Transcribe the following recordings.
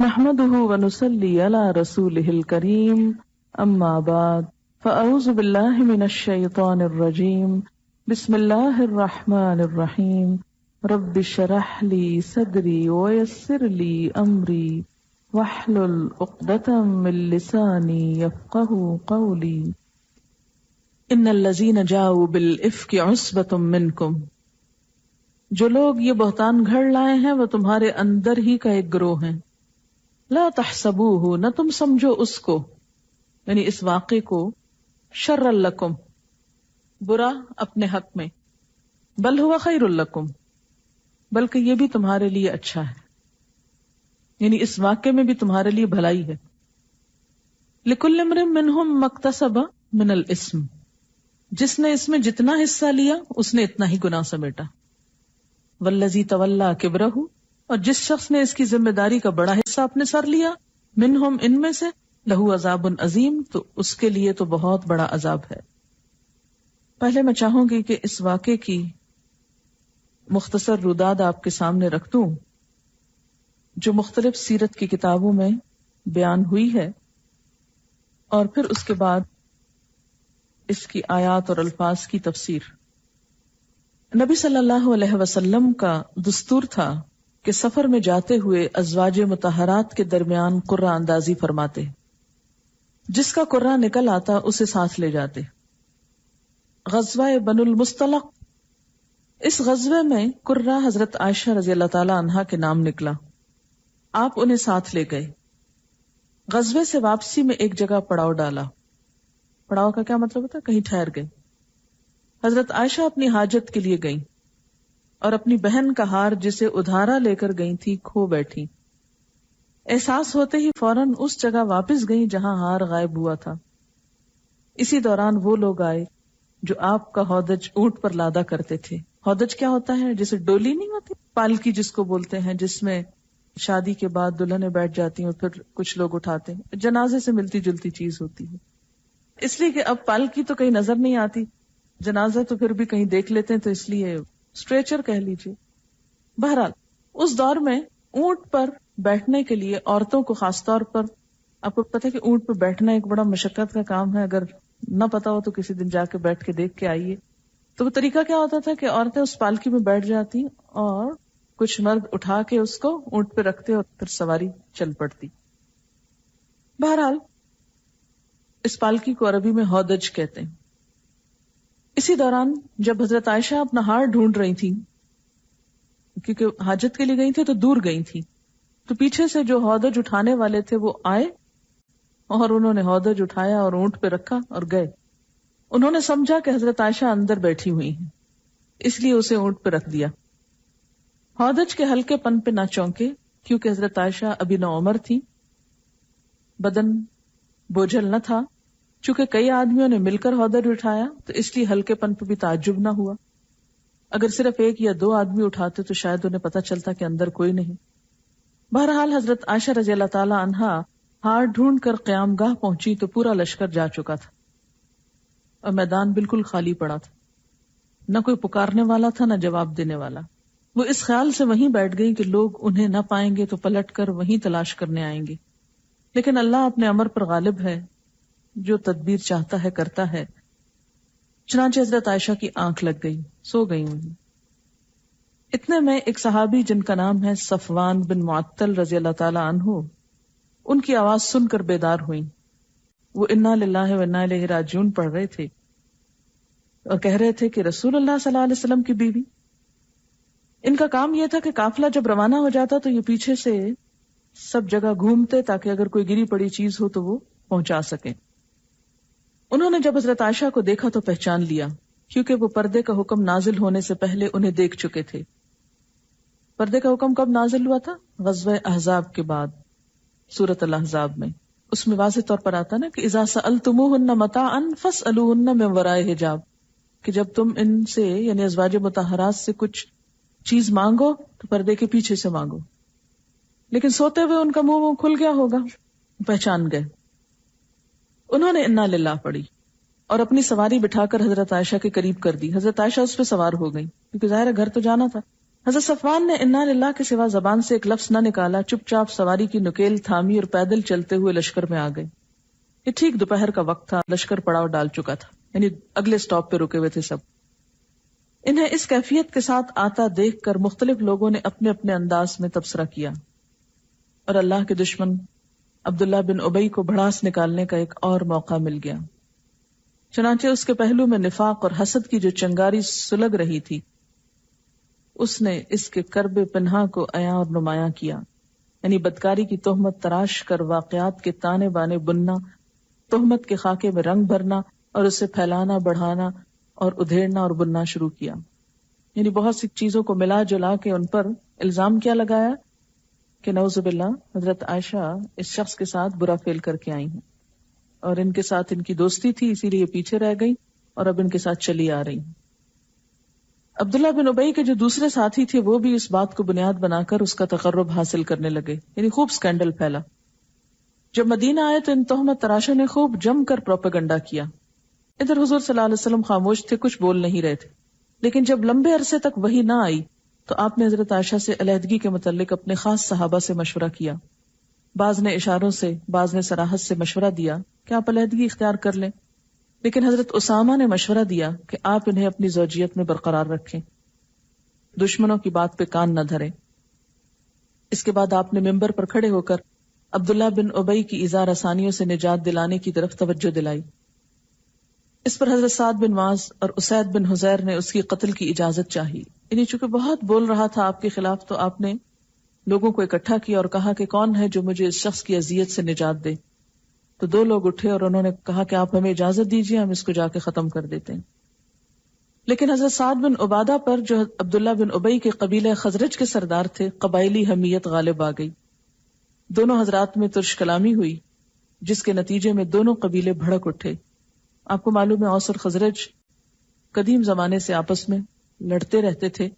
نحمده ونصلي على رسوله الكريم اما بعد فاعوذ بالله من الشيطان الرجيم بسم الله الرحمن الرحيم رب اشرح لي صدري ويسر لي امري واحلل عقدة من لساني يفقهوا قولي ان الذين جاءوا بالافك عصبة منكم، جو لوگ یہ بہتان گھڑ لائے ہیں وہ تمہارے اندر ہی کا ایک گروہ ہیں. لا تحسبوه، نہ تم سمجھو اس کو، یعنی اس واقعے کو، شر لکم، برا اپنے حق میں، بل ہوا خیر لکم، بلکہ یہ بھی تمہارے لیے اچھا ہے، یعنی اس واقعے میں بھی تمہارے لیے بھلائی ہے. لکل امرئ منہم ما اکتسب من الاسم، جس نے اس میں جتنا حصہ لیا اس نے اتنا ہی گناہ سمیٹا. والذی تولی کبرہ، اور جس شخص نے اس کی ذمہ داری کا بڑا حصہ اپنے سر لیا، منہم ان میں سے، لہو عذاب عظیم، تو اس کے لیے تو بہت بڑا عذاب ہے. پہلے میں چاہوں گی کہ اس واقعے کی مختصر روداد آپ کے سامنے رکھ دوں جو مختلف سیرت کی کتابوں میں بیان ہوئی ہے، اور پھر اس کے بعد اس کی آیات اور الفاظ کی تفسیر. نبی صلی اللہ علیہ وسلم کا دستور تھا کہ سفر میں جاتے ہوئے ازواج مطہرات کے درمیان قرہ اندازی فرماتے، جس کا قرہ نکل آتا اسے ساتھ لے جاتے. غزوہ بنو المصطلق، اس غزوے میں قرہ حضرت عائشہ رضی اللہ تعالی عنہا کے نام نکلا. آپ انہیں ساتھ لے گئے. غزوے سے واپسی میں ایک جگہ پڑاؤ ڈالا. پڑاؤ کا کیا مطلب ہوتا ہے؟ کہیں ٹھہر گئے. حضرت عائشہ اپنی حاجت کے لیے گئیں اور اپنی بہن کا ہار جسے ادھارا لے کر گئی تھی کھو بیٹھی. احساس ہوتے ہی فوراً اس جگہ واپس گئیں جہاں ہار غائب ہوا تھا. اسی دوران وہ لوگ آئے جو آپ کا ہودج اونٹ پر لادا کرتے تھے. ہودج کیا ہوتا ہے؟ جسے ڈولی نہیں ہوتی، پالکی جس کو بولتے ہیں، جس میں شادی کے بعد دلہنیں بیٹھ جاتی ہیں اور پھر کچھ لوگ اٹھاتے ہیں. جنازے سے ملتی جلتی چیز ہوتی ہے، اس لیے کہ اب پالکی تو کہیں نظر نہیں آتی، جنازہ تو پھر بھی کہیں دیکھ لیتے ہیں، تو اس لیے اسٹریچر کہہ لیجیے. بہرحال اس دور میں اونٹ پر بیٹھنے کے لیے عورتوں کو خاص طور پر، آپ کو پتہ ہے کہ اونٹ پر بیٹھنا ایک بڑا مشقت کا کام ہے. اگر نہ پتا ہو تو کسی دن جا کے بیٹھ کے دیکھ کے آئیے. تو وہ طریقہ کیا ہوتا تھا کہ عورتیں اس پالکی میں بیٹھ جاتی اور کچھ مرد اٹھا کے اس کو اونٹ پہ رکھتے اور پھر سواری چل پڑتی. بہرحال اس پالکی کو عربی میں ہودج کہتے ہیں. اسی دوران جب حضرت عائشہ اپنا ہار ڈھونڈ رہی تھی، کیونکہ حاجت کے لیے گئی تھی تو دور گئی تھی، تو پیچھے سے جو ہودج اٹھانے والے تھے وہ آئے اور انہوں نے ہودج اٹھایا اور اونٹ پہ رکھا اور گئے. انہوں نے سمجھا کہ حضرت عائشہ اندر بیٹھی ہوئی ہیں، اس لیے اسے اونٹ پہ رکھ دیا. ہودج کے ہلکے پن پہ نہ چونکے، کیونکہ حضرت عائشہ ابھی نوعمر تھی، بدن بوجھل نہ تھا. چونکہ کئی آدمیوں نے مل کر ہودج اٹھایا تو اس لیے ہلکے پن پہ بھی تعجب نہ ہوا. اگر صرف ایک یا دو آدمی اٹھاتے تو شاید انہیں پتہ چلتا کہ اندر کوئی نہیں. بہرحال حضرت عائشہ رضی اللہ تعالی عنہا ہار ڈھونڈ کر قیام گاہ پہنچی تو پورا لشکر جا چکا تھا اور میدان بالکل خالی پڑا تھا. نہ کوئی پکارنے والا تھا نہ جواب دینے والا. وہ اس خیال سے وہیں بیٹھ گئی کہ لوگ انہیں نہ پائیں گے تو پلٹ کر وہیں تلاش کرنے آئیں گے. لیکن اللہ اپنے امر پر غالب ہے، جو تدبیر چاہتا ہے کرتا ہے. چنانچہ حضرت عائشہ کی آنکھ لگ گئی، سو گئی ہوئی. اتنے میں ایک صحابی جن کا نام ہے صفوان بن معطل رضی اللہ تعالی عنہ، ان کی آواز سن کر بیدار ہوئی. وہ انا للہ و انا الیہ راجعون پڑھ رہے تھے اور کہہ رہے تھے کہ رسول اللہ صلی اللہ علیہ وسلم کی بیوی. ان کا کام یہ تھا کہ قافلہ جب روانہ ہو جاتا تو یہ پیچھے سے سب جگہ گھومتے تاکہ اگر کوئی گری پڑی چیز ہو تو وہ پہنچا سکیں. انہوں نے جب حضرت عائشہ کو دیکھا تو پہچان لیا، کیونکہ وہ پردے کا حکم نازل ہونے سے پہلے انہیں دیکھ چکے تھے. پردے کا حکم کب نازل ہوا تھا؟ غزوہ احزاب کے بعد، سورۃ الاحزاب میں. اس میں واضح طور پر آتا نا کہ اذا سألتموهن متاعا فاسألوهن من وراء حجاب، کہ جب تم ان سے یعنی ازواج مطہرات سے کچھ چیز مانگو تو پردے کے پیچھے سے مانگو. لیکن سوتے ہوئے ان کا منہ کھل گیا ہوگا، پہچان گئے. انہوں نے انا للہ پڑھی اور اپنی سواری بٹھا کر حضرت عائشہ کے قریب کر دی. حضرت عائشہ اس پہ سوار ہو گئی کیونکہ ظاہر ہے گھر تو جانا تھا. حضرت صفوان نے انا للہ کے سوا زبان سے ایک لفظ نہ نکالا، چپ چاپ سواری کی نکیل تھامی اور پیدل چلتے ہوئے لشکر میں آ گئے۔ یہ ٹھیک دوپہر کا وقت تھا، لشکر پڑاؤ ڈال چکا تھا، یعنی اگلے سٹاپ پہ رکے ہوئے تھے سب۔ انہیں اس کیفیت کے ساتھ آتا دیکھ کر مختلف لوگوں نے اپنے اپنے انداز میں تبصرہ کیا، اور اللہ کے دشمن عبداللہ بن ابی کو بھڑاس نکالنے کا ایک اور موقع مل گیا۔ چنانچہ اس کے پہلو میں نفاق اور حسد کی جو چنگاری سلگ رہی تھی، اس نے اس کے کرب پنہا کو عیاں اور نمایاں کیا، یعنی بدکاری کی تہمت تراش کر واقعات کے تانے بانے بننا، تہمت کے خاکے میں رنگ بھرنا اور اسے پھیلانا، بڑھانا اور ادھیڑنا اور بننا شروع کیا۔ یعنی بہت سی چیزوں کو ملا جلا کے ان پر الزام کیا لگایا کہ نعوذ باللہ حضرت عائشہ اس شخص کے ساتھ برا فعل کر کے آئی ہیں، اور ان کے ساتھ ان کی دوستی تھی، اسی لیے پیچھے رہ گئی اور اب ان کے ساتھ چلی آ رہی ہیں۔ عبداللہ بن ابی کے جو دوسرے ساتھی تھے وہ بھی اس بات کو بنیاد بنا کر اس کا تقرب حاصل کرنے لگے، یعنی خوب سکینڈل پھیلا۔ جب مدینہ آئے تو ان تہمت تراشوں نے خوب جم کر پروپیگنڈا کیا۔ ادھر حضور صلی اللہ علیہ وسلم خاموش تھے، کچھ بول نہیں رہے تھے، لیکن جب لمبے عرصے تک وحی نہ آئی تو آپ نے حضرت عائشہ سے علیحدگی کے متعلق اپنے خاص صحابہ سے مشورہ کیا۔ بعض نے اشاروں سے، بعض نے صراحت سے مشورہ دیا کہ آپ علیحدگی اختیار کر لیں، لیکن حضرت اسامہ نے مشورہ دیا کہ آپ انہیں اپنی زوجیت میں برقرار رکھیں، دشمنوں کی بات پہ کان نہ دھریں۔ اس کے بعد آپ نے ممبر پر کھڑے ہو کر عبداللہ بن ابی کی ایذا رسانیوں سے نجات دلانے کی طرف توجہ دلائی۔ اس پر حضرت سعد بن معاذ اور اسید بن حذیر نے اس کی قتل کی اجازت چاہی، یعنی چونکہ بہت بول رہا تھا آپ کے خلاف، تو آپ نے لوگوں کو اکٹھا کیا اور کہا کہ کون ہے جو مجھے اس شخص کی اذیت سے نجات دے؟ تو 2 لوگ اٹھے اور انہوں نے کہا کہ آپ ہمیں اجازت دیجیے، ہم اس کو جا کے ختم کر دیتے ہیں۔ لیکن حضرت سعد بن عبادہ پر، جو عبداللہ بن ابی کے قبیلہ خزرج کے سردار تھے، قبائلی حمیت غالب آ گئی۔ دونوں حضرات میں ترش کلامی ہوئی، جس کے نتیجے میں دونوں قبیلے بھڑک اٹھے۔ آپ کو معلوم ہے اوس اور خزرج قدیم زمانے سے آپس میں لڑتے رہتے تھے،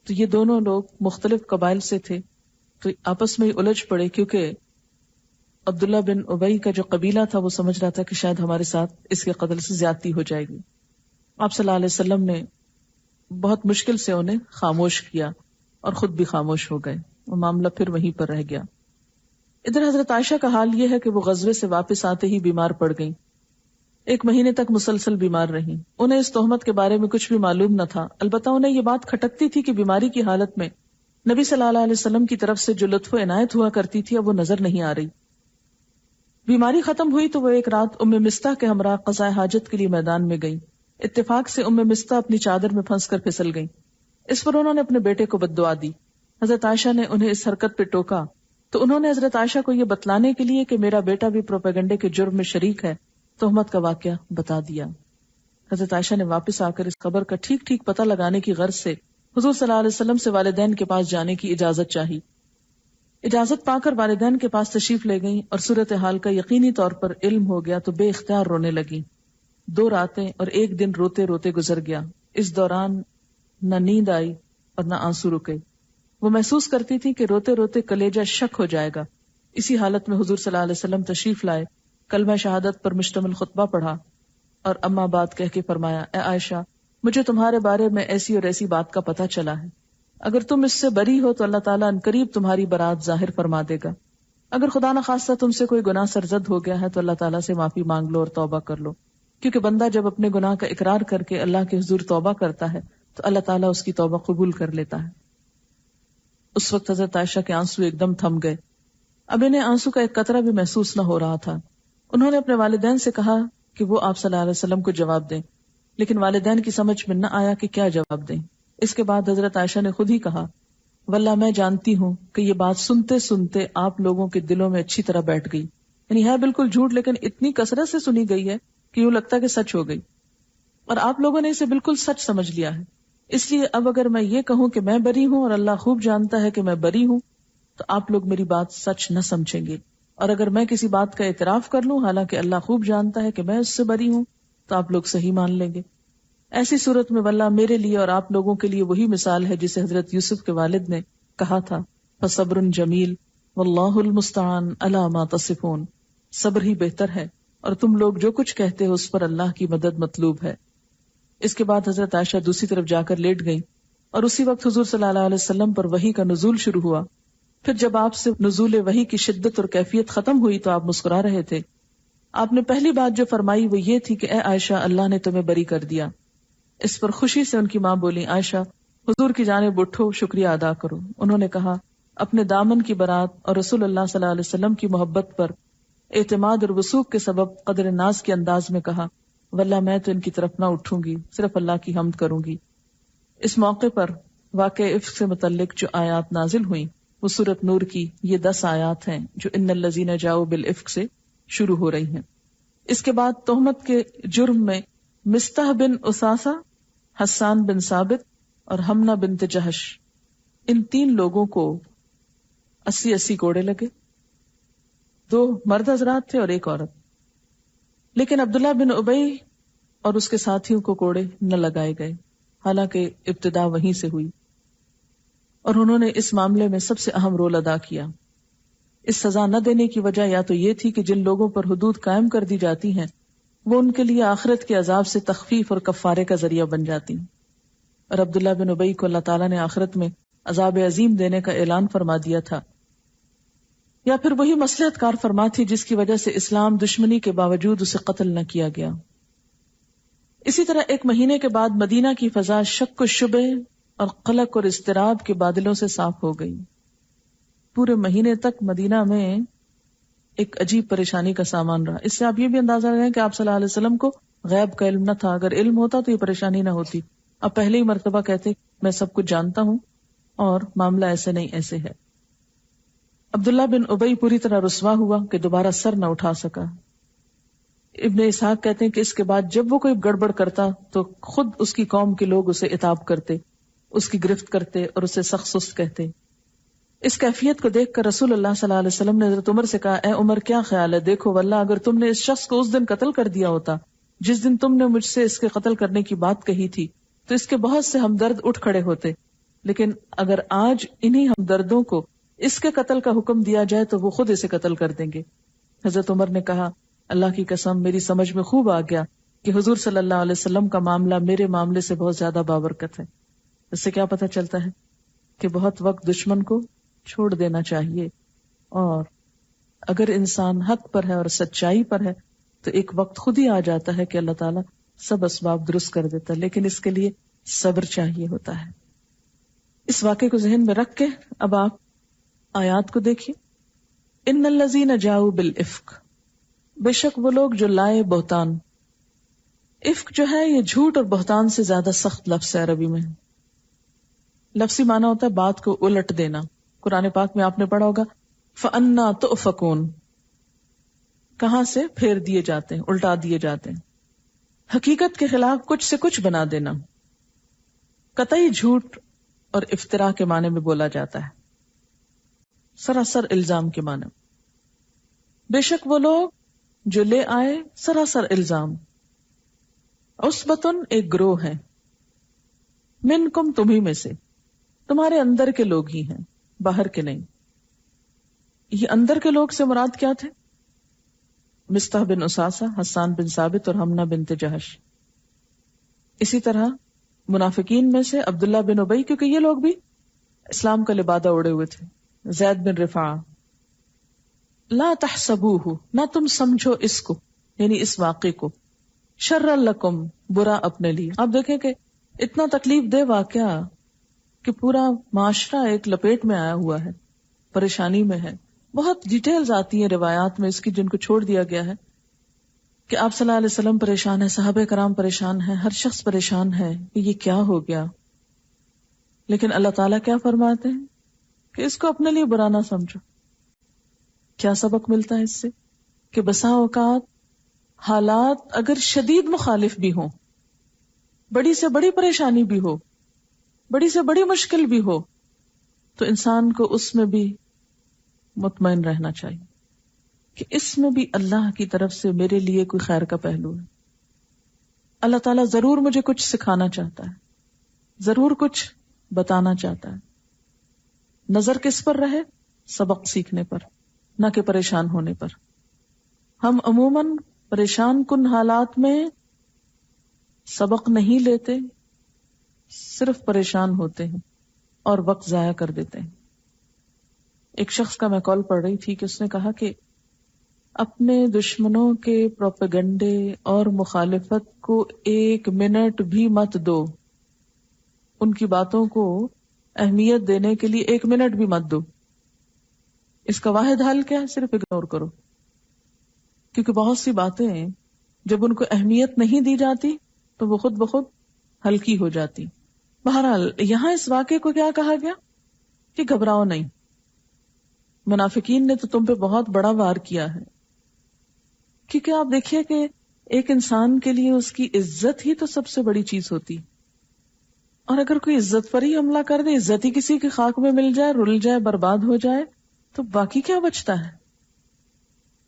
تو یہ دونوں لوگ مختلف قبائل سے تھے، تو آپس میں ہی الجھ پڑے، کیونکہ عبداللہ بن ابی کا جو قبیلہ تھا وہ سمجھ رہا تھا کہ شاید ہمارے ساتھ اس کے قتل سے زیادتی ہو جائے گی۔ آپ صلی اللہ علیہ وسلم نے بہت مشکل سے انہیں خاموش کیا اور خود بھی خاموش ہو گئے، وہ معاملہ پھر وہیں پر رہ گیا۔ ادھر حضرت عائشہ کا حال یہ ہے کہ وہ غزوے سے واپس آتے ہی بیمار پڑ گئیں، 1 مہینے تک مسلسل بیمار رہیں۔ انہیں اس تہمت کے بارے میں کچھ بھی معلوم نہ تھا، البتہ انہیں یہ بات کھٹکتی تھی کہ بیماری کی حالت میں نبی صلی اللہ علیہ وسلم کی طرف سے جو لطف و عنایت ہوا کرتی تھی اب وہ نظر نہیں آ رہی۔ بیماری ختم ہوئی تو وہ ایک رات ام مستح کے ہمراہ قضاء حاجت کے لیے میدان میں گئیں۔ اتفاق سے ام مستح اپنی چادر میں پھنس کر پھسل گئیں۔ اس پر انہوں نے اپنے بیٹے کو بد دعا دی۔ حضرت عائشہ نے انہیں اس حرکت پہ ٹوکا تو انہوں نے حضرت عائشہ کو یہ بتلانے کے لیے کہ میرا بیٹا بھی پروپیگنڈے کے جرم میں شریک ہے، تہمت کا واقعہ بتا دیا۔ حضرت عائشہ نے واپس آ کر اس خبر کا ٹھیک ٹھیک پتہ لگانے کی غرض سے حضور صلی اللہ علیہ وسلم سے والدین کے پاس جانے کی اجازت چاہی۔ اجازت پا کر والدین کے پاس تشریف لے گئیں اور صورتحال کا یقینی طور پر علم ہو گیا تو بے اختیار رونے لگیں۔ 2 راتیں اور 1 دن روتے روتے گزر گیا۔ اس دوران نہ نیند آئی اور نہ آنسو رکے۔ وہ محسوس کرتی تھی کہ روتے روتے کلیجہ شک ہو جائے گا۔ اسی حالت میں حضور صلی اللہ علیہ وسلم تشریف لائے، کلمہ شہادت پر مشتمل خطبہ پڑھا اور اما بات کہہ کے فرمایا، اے عائشہ، مجھے تمہارے بارے میں ایسی اور ایسی بات کا پتہ چلا ہے، اگر تم اس سے بری ہو تو اللہ تعالیٰ عنقریب تمہاری برات ظاہر فرما دے گا، اگر خدا نخواستہ تم سے کوئی گناہ سرزد ہو گیا ہے تو اللہ تعالیٰ سے معافی مانگ لو اور توبہ کر لو، کیونکہ بندہ جب اپنے گناہ کا اقرار کر کے اللہ کے حضور توبہ کرتا ہے تو اللہ تعالیٰ اس کی توبہ قبول کر لیتا ہے۔ اس وقت حضرت عائشہ کے آنسو ایک دم تھم گئے، اب انہیں آنسو کا ایک قطرہ بھی محسوس نہ ہو رہا تھا۔ انہوں نے اپنے والدین سے کہا کہ وہ آپ صلی اللہ علیہ وسلم کو جواب دیں، لیکن والدین کی سمجھ میں نہ آیا کہ کیا جواب دیں۔ اس کے بعد حضرت عائشہ نے خود ہی کہا، واللہ میں جانتی ہوں کہ یہ بات سنتے سنتے آپ لوگوں کے دلوں میں اچھی طرح بیٹھ گئی، یعنی ہے بالکل جھوٹ لیکن اتنی کثرت سے سنی گئی ہے کہ یوں لگتا کہ سچ ہو گئی، اور آپ لوگوں نے اسے بالکل سچ سمجھ لیا ہے۔ اس لیے اب اگر میں یہ کہوں کہ میں بری ہوں اور اللہ خوب جانتا ہے کہ میں بری ہوں تو آپ لوگ میری بات سچ نہ سمجھیں گے، اور اگر میں کسی بات کا اعتراف کر لوں حالانکہ اللہ خوب جانتا ہے کہ میں اس سے بری ہوں تو آپ لوگ صحیح مان لیں گے۔ ایسی صورت میں واللہ میرے لیے اور آپ لوگوں کے لیے وہی مثال ہے جسے حضرت یوسف کے والد نے کہا تھا، فصبر جمیل واللہ المستعان علی ما تصفون، صبر ہی بہتر ہے اور تم لوگ جو کچھ کہتے ہو اس پر اللہ کی مدد مطلوب ہے۔ اس کے بعد حضرت عائشہ دوسری طرف جا کر لیٹ گئیں اور اسی وقت حضور صلی اللہ علیہ وسلم پر وحی کا نزول شروع ہوا. پھر جب آپ سے نزول وحی کی شدت اور کیفیت ختم ہوئی تو آپ مسکرا رہے تھے. آپ نے پہلی بات جو فرمائی وہ یہ تھی کہ اے عائشہ اللہ نے تمہیں بری کر دیا. اس پر خوشی سے ان کی ماں بولی عائشہ حضور کی جانب اٹھو شکریہ ادا کرو. انہوں نے کہا اپنے دامن کی برات اور رسول اللہ صلی اللہ علیہ وسلم کی محبت پر اعتماد اور وثوق کے سبب قدر ناز کے انداز میں کہا واللہ میں تو ان کی طرف نہ اٹھوں گی، صرف اللہ کی حمد کروں گی. اس موقع پر واقع افک سے متعلق جو آیات نازل ہوئیں وہ سورۃ نور کی یہ 10 آیات ہیں جو ان الذین جاؤوا بالافک سے شروع ہو رہی ہیں. اس کے بعد تہمت کے جرم میں مستح بن اساسہ، حسان بن ثابت اور حمنہ بنت جہش ان 3 لوگوں کو 80 کوڑے لگے. 2 مرد حضرات تھے اور 1 عورت. لیکن عبداللہ بن ابی اور اس کے ساتھیوں کو کوڑے نہ لگائے گئے، حالانکہ ابتدا وہیں سے ہوئی، اور انہوں نے اس معاملے میں سب سے اہم رول ادا کیا. اس سزا نہ دینے کی وجہ یا تو یہ تھی کہ جن لوگوں پر حدود قائم کر دی جاتی ہیں وہ ان کے لیے آخرت کے عذاب سے تخفیف اور کفارے کا ذریعہ بن جاتی ہیں، اور عبداللہ بن ابی کو اللہ تعالیٰ نے آخرت میں عذاب عظیم دینے کا اعلان فرما دیا تھا. یا پھر وہی مصلحت کار فرما تھی جس کی وجہ سے اسلام دشمنی کے باوجود اسے قتل نہ کیا گیا. اسی طرح 1 مہینے کے بعد مدینہ کی فضا شک و شبہ اور قلق اور اضطراب کے بادلوں سے صاف ہو گئی. پورے مہینے تک مدینہ میں ایک عجیب پریشانی کا سامان رہا. اس سے آپ یہ بھی اندازہ لگائیں کہ آپ صلی اللہ علیہ وسلم کو غیب کا علم نہ تھا. اگر علم ہوتا تو یہ پریشانی نہ ہوتی. اب پہلے ہی مرتبہ کہتے میں سب کچھ جانتا ہوں اور معاملہ ایسے نہیں ایسے ہے. عبداللہ بن ابی پوری طرح رسوا ہوا کہ دوبارہ سر نہ اٹھا سکا. ابن اسحاق کہتے ہیں کہ اس کے بعد جب وہ کوئی گڑبڑ کرتا تو خود اس کی قوم کے لوگ اسے عتاب کرتے، اس کی گرفت کرتے اور اسے سخت سست کہتے. اس کیفیت کو دیکھ کر رسول اللہ صلی اللہ علیہ وسلم نے حضرت عمر سے کہا اے عمر کیا خیال ہے؟ دیکھو واللہ اگر تم نے اس شخص کو اس دن قتل کر دیا ہوتا جس دن تم نے مجھ سے اس کے قتل کرنے کی بات کہی تھی تو اس کے بہت سے ہمدرد اٹھ کھڑے ہوتے، لیکن اگر آج انہی ہمدردوں کو اس کے قتل کا حکم دیا جائے تو وہ خود اسے قتل کر دیں گے. حضرت عمر نے کہا اللہ کی قسم میری سمجھ میں خوب آ گیا کہ حضور صلی اللہ علیہ وسلم کا معاملہ میرے معاملے سے بہت زیادہ بابرکت ہے. اس سے کیا پتہ چلتا ہے کہ بہت وقت دشمن کو چھوڑ دینا چاہیے، اور اگر انسان حق پر ہے اور سچائی پر ہے تو ایک وقت خود ہی آ جاتا ہے کہ اللہ تعالیٰ سب اسباب درست کر دیتا ہے، لیکن اس کے لیے صبر چاہیے ہوتا ہے. اس واقعے کو ذہن میں رکھ کے اب آپ آیات کو دیکھیے. ان الذین جاؤوا بالافک، بے شک وہ لوگ جو لائے بہتان. افک جو ہے یہ جھوٹ اور بہتان سے زیادہ سخت لفظ ہے عربی میں. لفظی معنی ہوتا ہے بات کو الٹ دینا. قرآن پاک میں آپ نے پڑھا ہوگا فَأَنَّا تُؤْفَكُونَ، کہاں سے پھیر دیے جاتے ہیں، الٹا دیے جاتے ہیں. حقیقت کے خلاف کچھ سے کچھ بنا دینا. قطعی جھوٹ اور افتراء کے معنی میں بولا جاتا ہے، سراسر الزام کے معنی. بے شک وہ لوگ جو لے آئے سراسر الزام. عصبتن ایک گروہ ہے، منکم تمہیں میں سے، تمہارے اندر کے لوگ ہی ہیں، باہر کے نہیں. یہ اندر کے لوگ سے مراد کیا تھے؟ مستح بن اساسہ، حسان بن ثابت اور حمنہ بنت جہش. اسی طرح منافقین میں سے عبداللہ بن ابی، کیونکہ یہ لوگ بھی اسلام کا لبادہ اڑے ہوئے تھے. زید بن رفاعہ. لا تحسبوہ، نہ تم سمجھو اس کو، یعنی اس واقعے کو، شر لکم، برا اپنے لیے. آپ دیکھیں کہ اتنا تکلیف دہ واقعہ کہ پورا معاشرہ ایک لپیٹ میں آیا ہوا ہے، پریشانی میں ہے. بہت ڈیٹیلز آتی ہیں روایات میں اس کی جن کو چھوڑ دیا گیا ہے کہ آپ صلی اللہ علیہ وسلم پریشان ہے، صحابہ کرام پریشان ہیں، ہر شخص پریشان ہے کہ یہ کیا ہو گیا. لیکن اللہ تعالیٰ کیا فرماتے ہیں کہ اس کو اپنے لیے برا نہ سمجھو. کیا سبق ملتا ہے اس سے؟ کہ بسا اوقات حالات اگر شدید مخالف بھی ہوں، بڑی سے بڑی پریشانی بھی ہو، بڑی سے بڑی مشکل بھی ہو، تو انسان کو اس میں بھی مطمئن رہنا چاہیے کہ اس میں بھی اللہ کی طرف سے میرے لیے کوئی خیر کا پہلو ہے. اللہ تعالیٰ ضرور مجھے کچھ سکھانا چاہتا ہے، ضرور کچھ بتانا چاہتا ہے. نظر کس پر رہے؟ سبق سیکھنے پر، نہ کہ پریشان ہونے پر. ہم عموماً پریشان کن حالات میں سبق نہیں لیتے، صرف پریشان ہوتے ہیں اور وقت ضائع کر دیتے ہیں. ایک شخص کا میں کال پڑھ رہی تھی کہ اس نے کہا کہ اپنے دشمنوں کے پروپیگنڈے اور مخالفت کو 1 منٹ بھی مت دو. ان کی باتوں کو اہمیت دینے کے لیے 1 منٹ بھی مت دو. اس کا واحد حل کیا ہے؟ صرف اگنور کرو. کیونکہ بہت سی باتیں جب ان کو اہمیت نہیں دی جاتی تو وہ خود بخود ہلکی ہو جاتی. بہرحال یہاں اس واقعے کو کیا کہا گیا کہ گھبراؤ نہیں. منافقین نے تو تم پہ بہت بڑا وار کیا ہے. کیونکہ آپ دیکھیے کہ ایک انسان کے لیے اس کی عزت ہی تو سب سے بڑی چیز ہوتی. اور اگر کوئی عزت پر ہی حملہ کر دے، عزت ہی کسی کی خاک میں مل جائے، رل جائے، برباد ہو جائے، تو باقی کیا بچتا ہے؟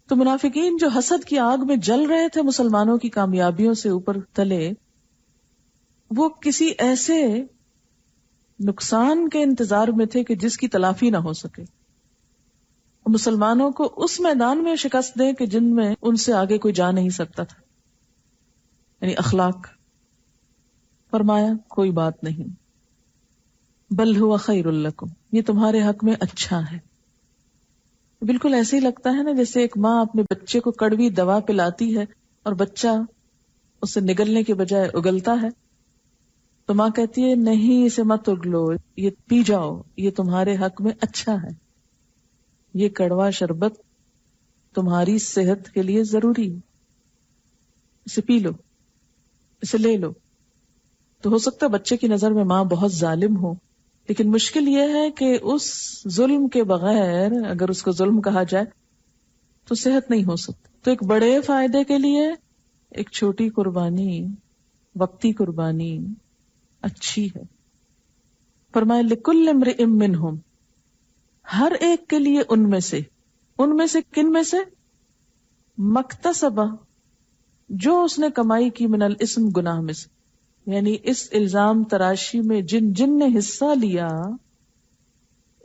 تو منافقین جو حسد کی آگ میں جل رہے تھے مسلمانوں کی کامیابیوں سے اوپر تلے، وہ کسی ایسے نقصان کے انتظار میں تھے کہ جس کی تلافی نہ ہو سکے. مسلمانوں کو اس میدان میں شکست دیں کہ جن میں ان سے آگے کوئی جا نہیں سکتا تھا، یعنی اخلاق. فرمایا کوئی بات نہیں، بل ہوا خیر لکم، یہ تمہارے حق میں اچھا ہے. بالکل ایسے ہی لگتا ہے نا جیسے ایک ماں اپنے بچے کو کڑوی دوا پلاتی ہے اور بچہ اسے نگلنے کے بجائے اگلتا ہے، تو ماں کہتی ہے نہیں اسے مت اگلو، یہ پی جاؤ، یہ تمہارے حق میں اچھا ہے، یہ کڑوا شربت تمہاری صحت کے لیے ضروری ہے، اسے پی لو، اسے لے لو. تو ہو سکتا ہے بچے کی نظر میں ماں بہت ظالم ہو، لیکن مشکل یہ ہے کہ اس ظلم کے بغیر اگر اس کو ظلم کہا جائے تو صحت نہیں ہو سکتی. تو ایک بڑے فائدے کے لیے ایک چھوٹی قربانی، وقتی قربانی اچھی ہے. فرمائے لکل امرئ منہم، ہر ایک کے لیے ان میں سے کن میں سے؟ مکتسب، جو اس نے کمائی کی، من الاسم، گناہ میں سے. یعنی اس الزام تراشی میں جن نے حصہ لیا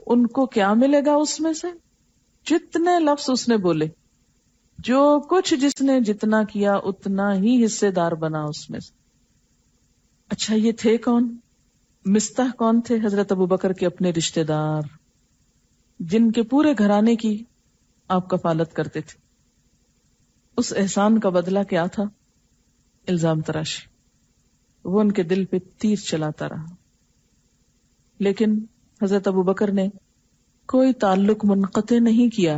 ان کو کیا ملے گا اس میں سے؟ جتنے لفظ اس نے بولے، جو کچھ جس نے جتنا کیا اتنا ہی حصے دار بنا اس میں سے. اچھا یہ تھے کون؟ مستح کون تھے؟ حضرت ابوبکر کے اپنے رشتہ دار، جن کے پورے گھرانے کی آپ کفالت کرتے تھے. اس احسان کا بدلہ کیا تھا؟ الزام تراشی. وہ ان کے دل پہ تیر چلاتا رہا، لیکن حضرت ابوبکر نے کوئی تعلق منقطع نہیں کیا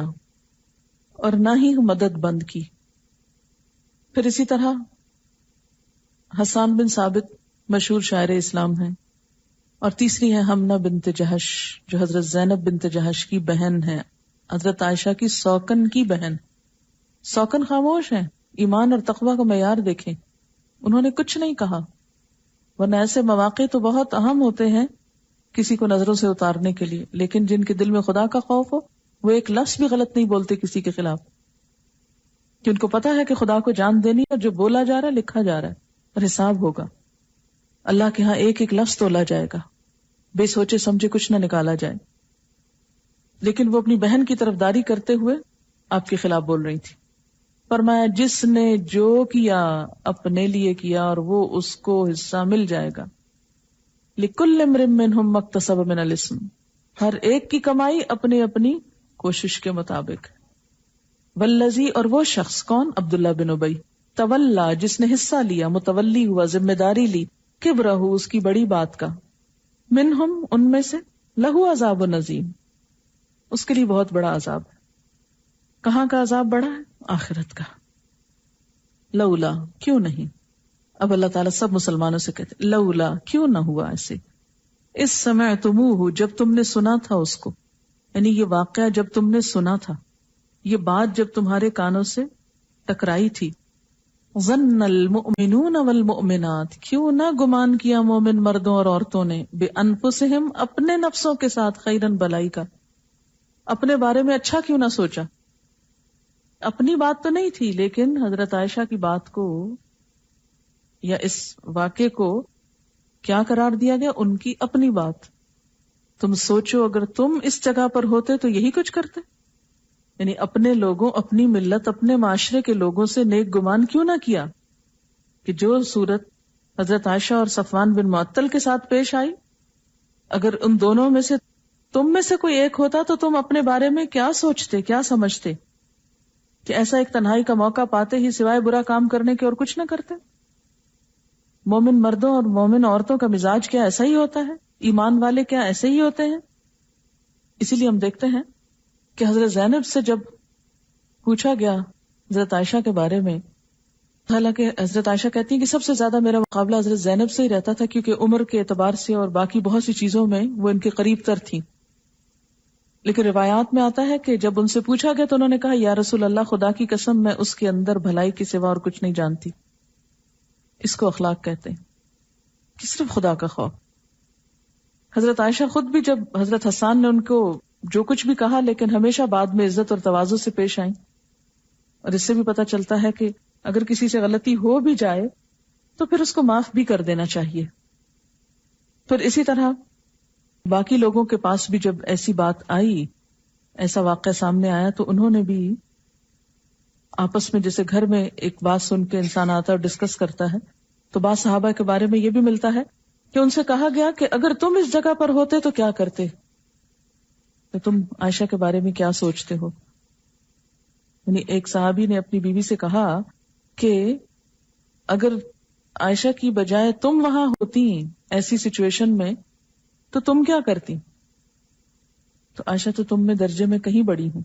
اور نہ ہی مدد بند کی. پھر اسی طرح حسان بن ثابت مشہور شاعر اسلام ہیں، اور تیسری ہے حمنہ بنت جہش جو حضرت زینب بنت جہش کی بہن ہے، حضرت عائشہ کی سوکن کی بہن. سوکن خاموش ہیں، ایمان اور تقوی کا معیار دیکھیں، انہوں نے کچھ نہیں کہا. ورنہ ایسے مواقع تو بہت اہم ہوتے ہیں کسی کو نظروں سے اتارنے کے لیے، لیکن جن کے دل میں خدا کا خوف ہو وہ ایک لفظ بھی غلط نہیں بولتے کسی کے خلاف، کہ ان کو پتا ہے کہ خدا کو جان دینی ہے، جو بولا جا رہا ہے لکھا جا رہا ہے اور حساب ہوگا. اللہ کے ہاں ایک ایک لفظ تولا جائے گا، بے سوچے سمجھے کچھ نہ نکالا جائے. لیکن وہ اپنی بہن کی طرفداری کرتے ہوئے آپ کے خلاف بول رہی تھی. فرمایا جس نے جو کیا اپنے لیے کیا اور وہ اس کو حصہ مل جائے گا. لکل امرئ منہم مکتسب من الاسم، ہر ایک کی کمائی اپنی اپنی کوشش کے مطابق. والذی، اور وہ شخص کون؟ عبداللہ بن ابی، تولا، جس نے حصہ لیا، متولی ہوا، ذمہ داری لی، کبرہ، اس کی بڑی بات کا، منہم، ان میں سے، لہو عذاب عظیم، اس کے لیے بہت بڑا عذاب ہے. کہاں کا عذاب بڑا ہے؟ آخرت کا. لولا، کیوں نہیں؟ اب اللہ تعالیٰ سب مسلمانوں سے کہتے لولا، کیوں نہ ہوا ایسے؟ اس سمعتموہ، جب تم نے سنا تھا اس کو، یعنی یہ واقعہ جب تم نے سنا تھا، یہ بات جب تمہارے کانوں سے ٹکرائی تھی. ظن المؤمنون والمؤمنات، کیوں نہ گمان کیا مومن مردوں اور عورتوں نے، بانفسہم، اپنے نفسوں کے ساتھ، خیرن، بلائی کا، اپنے بارے میں اچھا کیوں نہ سوچا. اپنی بات تو نہیں تھی، لیکن حضرت عائشہ کی بات کو یا اس واقعے کو کیا قرار دیا گیا؟ ان کی اپنی بات. تم سوچو اگر تم اس جگہ پر ہوتے تو یہی کچھ کرتے. یعنی اپنے لوگوں، اپنی ملت، اپنے معاشرے کے لوگوں سے نیک گمان کیوں نہ کیا کہ جو صورت حضرت عائشہ اور صفوان بن معطل کے ساتھ پیش آئی. اگر ان دونوں میں سے تم میں سے کوئی ایک ہوتا تو تم اپنے بارے میں کیا سوچتے, کیا سمجھتے کہ ایسا ایک تنہائی کا موقع پاتے ہی سوائے برا کام کرنے کے اور کچھ نہ کرتے؟ مومن مردوں اور مومن عورتوں کا مزاج کیا ایسا ہی ہوتا ہے؟ ایمان والے کیا ایسے ہی ہوتے ہیں؟ اسی لیے ہم دیکھتے ہیں کہ حضرت زینب سے جب پوچھا گیا حضرت عائشہ کے بارے میں، حالانکہ حضرت عائشہ کہتی ہیں کہ سب سے زیادہ میرا مقابلہ حضرت زینب سے ہی رہتا تھا، کیونکہ عمر کے اعتبار سے اور باقی بہت سی چیزوں میں وہ ان کے قریب تر تھیں. لیکن روایات میں آتا ہے کہ جب ان سے پوچھا گیا تو انہوں نے کہا یا رسول اللہ، خدا کی قسم میں اس کے اندر بھلائی کے سوا اور کچھ نہیں جانتی. اس کو اخلاق کہتے ہیں کہ صرف خدا کا خوف. حضرت عائشہ خود بھی جب حضرت حسان نے ان کو جو کچھ بھی کہا، لیکن ہمیشہ بعد میں عزت اور تواضع سے پیش آئیں. اور اس سے بھی پتہ چلتا ہے کہ اگر کسی سے غلطی ہو بھی جائے تو پھر اس کو معاف بھی کر دینا چاہیے. پھر اسی طرح باقی لوگوں کے پاس بھی جب ایسی بات آئی، ایسا واقعہ سامنے آیا، تو انہوں نے بھی آپس میں، جیسے گھر میں ایک بات سن کے انسان آتا ہے اور ڈسکس کرتا ہے، تو بعض صحابہ کے بارے میں یہ بھی ملتا ہے کہ ان سے کہا گیا کہ اگر تم اس جگہ پر ہوتے تو کیا کرتے، تو تم عائشہ کے بارے میں کیا سوچتے ہو. یعنی ایک صحابی نے اپنی بیوی سے کہا کہ اگر عائشہ کی بجائے تم وہاں ہوتی ایسی سچویشن میں تو تم کیا کرتی؟ تو عائشہ تو تم میں درجے میں کہیں بڑی ہوں.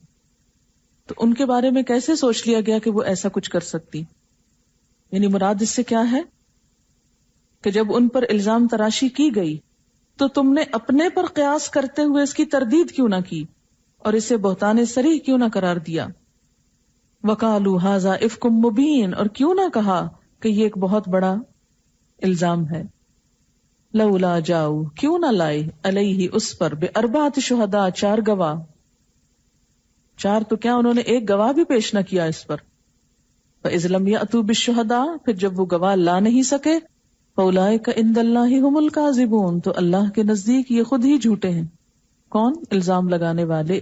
تو ان کے بارے میں کیسے سوچ لیا گیا کہ وہ ایسا کچھ کر سکتی؟ یعنی مراد اس سے کیا ہے کہ جب ان پر الزام تراشی کی گئی تو تم نے اپنے پر قیاس کرتے ہوئے اس کی تردید کیوں نہ کی اور اسے بہتان صریح کیوں نہ قرار دیا؟ وَقَالُوا هَذَا إِفْكٌ مُبِينٌ، اور کیوں نہ کہا کہ یہ ایک بہت بڑا الزام ہے. لولا جاؤ، کیوں نہ لائے، علیہ اس پر، بِأَرْبَعَةِ شُهَدَاءَ، 4 گواہ. 4 تو کیا انہوں نے ایک گواہ بھی پیش نہ کیا اس پر. فَإِذْ لَمْ يَأْتُوا بِالشُّهَدَاء، پھر جب وہ گواہ لا نہیں سکے، فَأُولَٰئِكَ عِندَ اللَّهِ هُمُ الْكَاذِبُونَ، تو اللہ کے نزدیک یہ خود ہی جھوٹے ہیں. کون؟ الزام لگانے والے.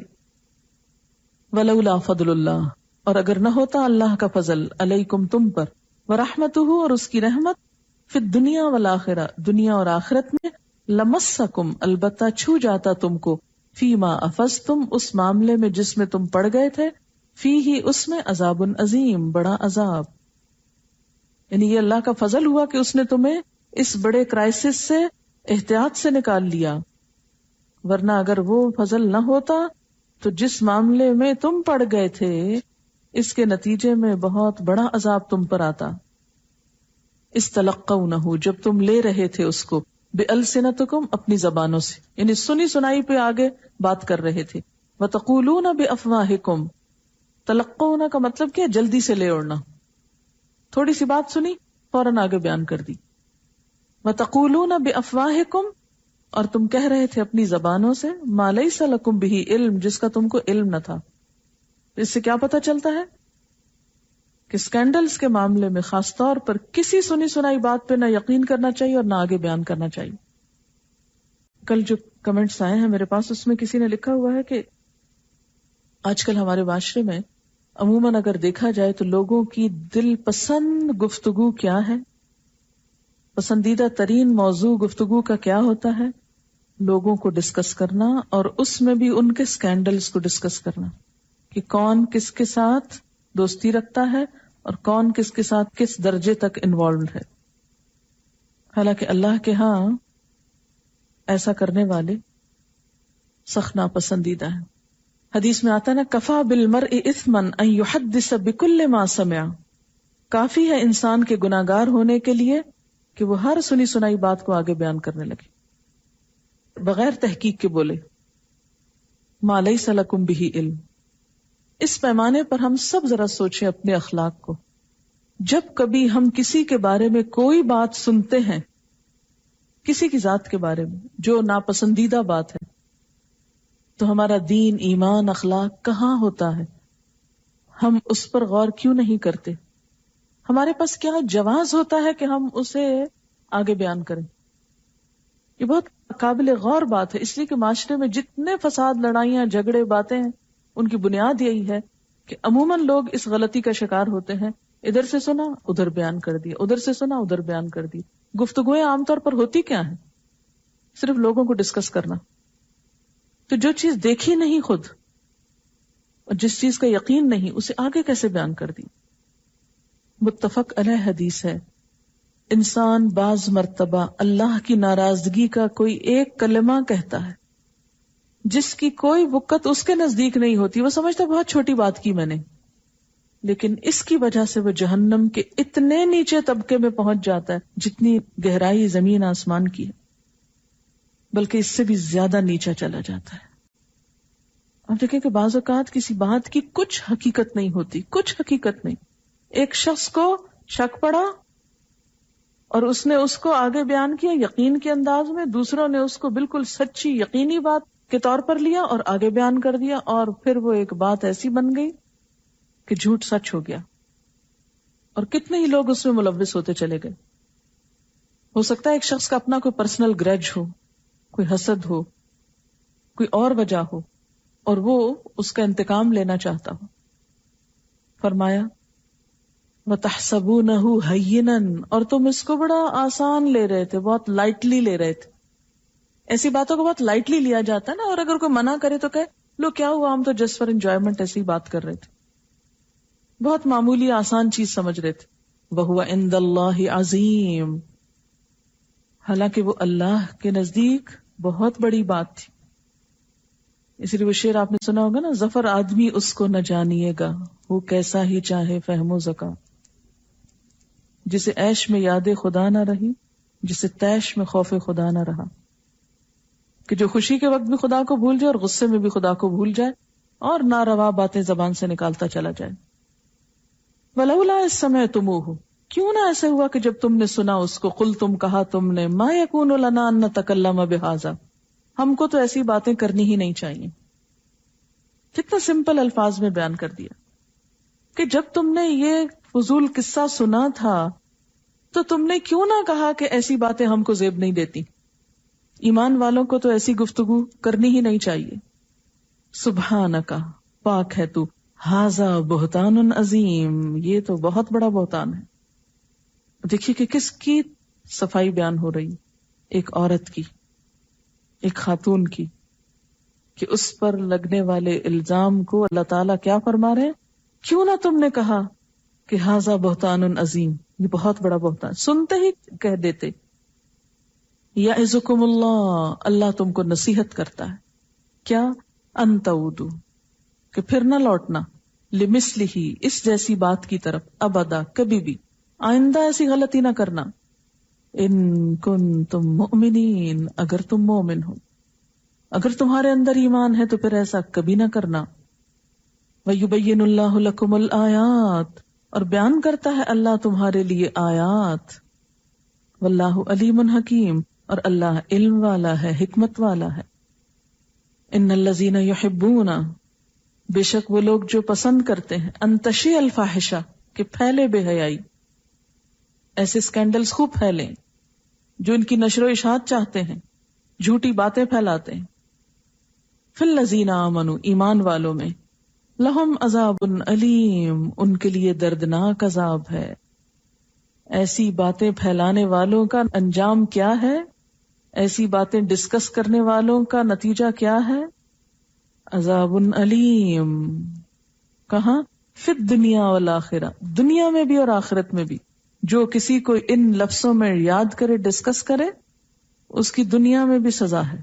وَلَوْلَا فَضْلُ اللَّهِ، اور اگر نہ ہوتا اللہ کا فضل، علیکم تم پر، ورحمتہ اور اس کی رحمت، فی الدنیا والآخرہ دنیا اور آخرت میں، لمسکم البتہ چھو جاتا تم کو، فیما افضتم اس معاملے میں جس میں تم پڑ گئے تھے، فیہ اس میں عذاب عظیم بڑا عذاب. یعنی یہ اللہ کا فضل ہوا کہ اس نے تمہیں اس بڑے کرائسس سے احتیاط سے نکال لیا، ورنہ اگر وہ فضل نہ ہوتا تو جس معاملے میں تم پڑ گئے تھے اس کے نتیجے میں بہت بڑا عذاب تم پر آتا. استلقونہ، جب تم لے رہے تھے اس کو، بِأَلْسِنَتِكُمْ اپنی زبانوں سے، یعنی سنی سنائی پہ آگے بات کر رہے تھے. وَتَقُولُونَ بِأَفْوَاهِكُمْ، تلقونہ کا مطلب کیا؟ جلدی سے لے اڑنا. تھوڑی سی بات سنی فوراً آگے بیان کر دی. وَتَقُولُونَ بِأَفْوَاهِكُمْ، اور تم کہہ رہے تھے اپنی زبانوں سے، مَا لَيْسَ لَكُمْ بِهِ علم، جس کا تم کو علم نہ تھا. اس سے کیا پتہ چلتا ہے کہ سکینڈلز کے معاملے میں خاص طور پر کسی سنی سنائی بات پہ نہ یقین کرنا چاہیے اور نہ آگے بیان کرنا چاہیے. کل جو کمنٹس آئے ہیں میرے پاس، اس میں کسی نے لکھا ہوا ہے کہ آج کل ہمارے معاشرے میں عموماً اگر دیکھا جائے تو لوگوں کی دل پسند گفتگو کیا ہے، پسندیدہ ترین موضوع گفتگو کا کیا ہوتا ہے؟ لوگوں کو ڈسکس کرنا، اور اس میں بھی ان کے سکینڈلز کو ڈسکس کرنا کہ کون کس کے ساتھ دوستی رکھتا ہے اور کون کس کے ساتھ کس درجے تک انوالوڈ ہے. حالانکہ اللہ کے ہاں ایسا کرنے والے سخت ناپسندیدہ ہیں. حدیث میں آتا ہے نا، کفا بالمرء اثما ان یحدث بکل ما سمع، کافی ہے انسان کے گناہگار ہونے کے لیے کہ وہ ہر سنی سنائی بات کو آگے بیان کرنے لگے بغیر تحقیق کے بولے. ما لیس لکم بہ علم. اس پیمانے پر ہم سب ذرا سوچیں اپنے اخلاق کو. جب کبھی ہم کسی کے بارے میں کوئی بات سنتے ہیں، کسی کی ذات کے بارے میں جو ناپسندیدہ بات ہے، تو ہمارا دین، ایمان، اخلاق کہاں ہوتا ہے؟ ہم اس پر غور کیوں نہیں کرتے؟ ہمارے پاس کیا جواز ہوتا ہے کہ ہم اسے آگے بیان کریں؟ یہ بہت قابل غور بات ہے، اس لیے کہ معاشرے میں جتنے فساد، لڑائیاں، جھگڑے، باتیں ہیں، ان کی بنیاد یہی ہے کہ عموماً لوگ اس غلطی کا شکار ہوتے ہیں، ادھر سے سنا ادھر بیان کر دیا، ادھر سے سنا ادھر بیان کر دیا. گفتگویں عام طور پر ہوتی کیا ہیں؟ صرف لوگوں کو ڈسکس کرنا. تو جو چیز دیکھی نہیں خود اور جس چیز کا یقین نہیں اسے آگے کیسے بیان کر دی؟ متفق علیہ حدیث ہے، انسان بعض مرتبہ اللہ کی ناراضگی کا کوئی ایک کلمہ کہتا ہے جس کی کوئی وقت اس کے نزدیک نہیں ہوتی، وہ سمجھتا بہت چھوٹی بات کی میں نے، لیکن اس کی وجہ سے وہ جہنم کے اتنے نیچے طبقے میں پہنچ جاتا ہے جتنی گہرائی زمین آسمان کی ہے، بلکہ اس سے بھی زیادہ نیچا چلا جاتا ہے. آپ دیکھیں کہ بعض اوقات کسی بات کی کچھ حقیقت نہیں ہوتی، کچھ حقیقت نہیں. ایک شخص کو شک پڑا اور اس نے اس کو آگے بیان کیا یقین کے انداز میں، دوسروں نے اس کو بالکل سچی یقینی بات کے طور پر لیا اور آگے بیان کر دیا، اور پھر وہ ایک بات ایسی بن گئی کہ جھوٹ سچ ہو گیا، اور کتنے ہی لوگ اس میں ملوث ہوتے چلے گئے. ہو سکتا ہے ایک شخص کا اپنا کوئی پرسنل گرج ہو، کوئی حسد ہو، کوئی اور وجہ ہو، اور وہ اس کا انتقام لینا چاہتا ہو. فرمایا وَتَحْسَبُونَهُ هَيِّنًا، اور تم اس کو بڑا آسان لے رہے تھے، بہت لائٹلی لے رہے تھے. ایسی باتوں کو بہت لائٹلی لیا جاتا ہے نا، اور اگر کوئی منع کرے تو کہے لو کیا ہوا، ہم تو جسٹ فار انجوائمنٹ ایسی بات کر رہے تھے، بہت معمولی آسان چیز سمجھ رہے تھے. وَهُوَ عِندَ اللَّهِ عَظِيمٌ، حالانکہ وہ اللہ کے نزدیک بہت بڑی بات تھی. اس لیے وہ شعر آپ نے سنا ہوگا نا، ظفر آدمی اس کو نہ جانیے گا، وہ کیسا ہی چاہے فہم و ذکا. جسے عیش میں یاد خدا نہ رہی، جسے تیش میں خوف خدا نہ رہا. کہ جو خوشی کے وقت بھی خدا کو بھول جائے اور غصے میں بھی خدا کو بھول جائے اور ناروا باتیں زبان سے نکالتا چلا جائے. وَلَوْلَا إِذْ سَمِعْتُمُوهُ، کیوں نہ ایسے ہوا کہ جب تم نے سنا اس کو، قُلْتُمْ کہا تم نے، مَا يَكُونُ لَنَا أَن نَتَكَلَّمَ بِهَذَا، ہم کو تو ایسی باتیں کرنی ہی نہیں چاہیے. کتنا سمپل الفاظ میں بیان کر دیا کہ جب تم نے یہ فضول قصہ سنا تھا تو تم نے کیوں نہ کہا کہ ایسی باتیں ہم کو زیب نہیں دیتی، ایمان والوں کو تو ایسی گفتگو کرنی ہی نہیں چاہیے. سبحانک، پاک ہے تو، ھذا بہتان عظیم، یہ تو بہت بڑا بہتان ہے. دیکھیے کہ کس کی صفائی بیان ہو رہی، ایک عورت کی، ایک خاتون کی، کہ اس پر لگنے والے الزام کو اللہ تعالیٰ کیا فرما رہے ہیں، کیوں نہ تم نے کہا کہ ھذا بہتان عظیم، یہ بہت بڑا بہتان. سنتے ہی کہہ دیتے. یعظکم اللہ، اللہ تم کو نصیحت کرتا ہے، کیا، ان تعودوا، کہ پھر نہ لوٹنا، لمثلہ، اس جیسی بات کی طرف، ابدا، کبھی بھی، آئندہ ایسی غلطی نہ کرنا، ان کنتم مؤمنین، اگر تم مومن ہو، اگر تمہارے اندر ایمان ہے تو پھر ایسا کبھی نہ کرنا. وَيُبَيِّنُ اللَّهُ لَكُمُ الْآيَاتِ، اور بیان کرتا ہے اللہ تمہارے لیے آیات. وَاللَّهُ عَلِيمٌ حَكِيمٌ، اور اللہ علم والا ہے، حکمت والا ہے. ان الذین یحبون، بے شک وہ لوگ جو پسند کرتے ہیں، ان تشیع الفاحشہ، کہ پھیلے بے حیائی، ایسے سکینڈلز خوب پھیلیں، جو ان کی نشر و اشاعت چاہتے ہیں، جھوٹی باتیں پھیلاتے ہیں. فی الذین آمنوا، ایمان والوں میں، لہم عذاب علیم، ان کے لیے دردناک عذاب ہے. ایسی باتیں پھیلانے والوں کا انجام کیا ہے، ایسی باتیں ڈسکس کرنے والوں کا نتیجہ کیا ہے، عذاب علیم. کہاں، فی الدنیا والآخرہ، دنیا میں بھی اور آخرت میں بھی. جو کسی کو ان لفظوں میں یاد کرے، ڈسکس کرے، اس کی دنیا میں بھی سزا ہے.